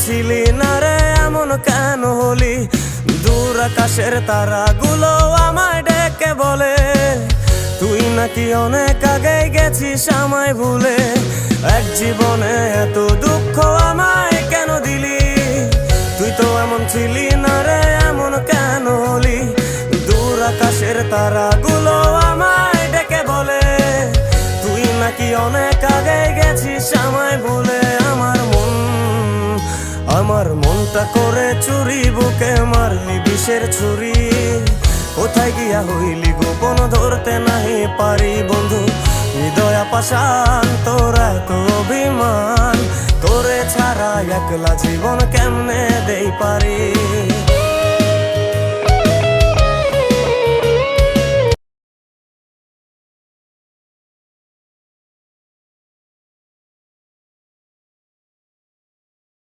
ছিলি না রে এমন কেন হলি? দূর আকাশের তারাগুলো আমায় ডেকে বলে তুই নাকি অনেক আগে গেছিস আমায় ভুলে। এক জীবনে এত দুঃখ আমায় কেন দিলি? তুই তো এমন ছিলি না রে এমন কেন হলি? দূর আকাশের তারাগুলো আমায় ডেকে বলে তুই নাকি অনেক আগে গেছিস আমায় ভুলে। আমার মনটা করে চুরি, বুকে মারলি বিষের ছুরি। কোথায় গিয়া হইলি গোপন ধরতে নাহি পারি বন্ধু। হৃদয় পাষাণ তোর এত অভিমান, তোরে ছাড়া একলা জীবন কেমনে দেই পারি।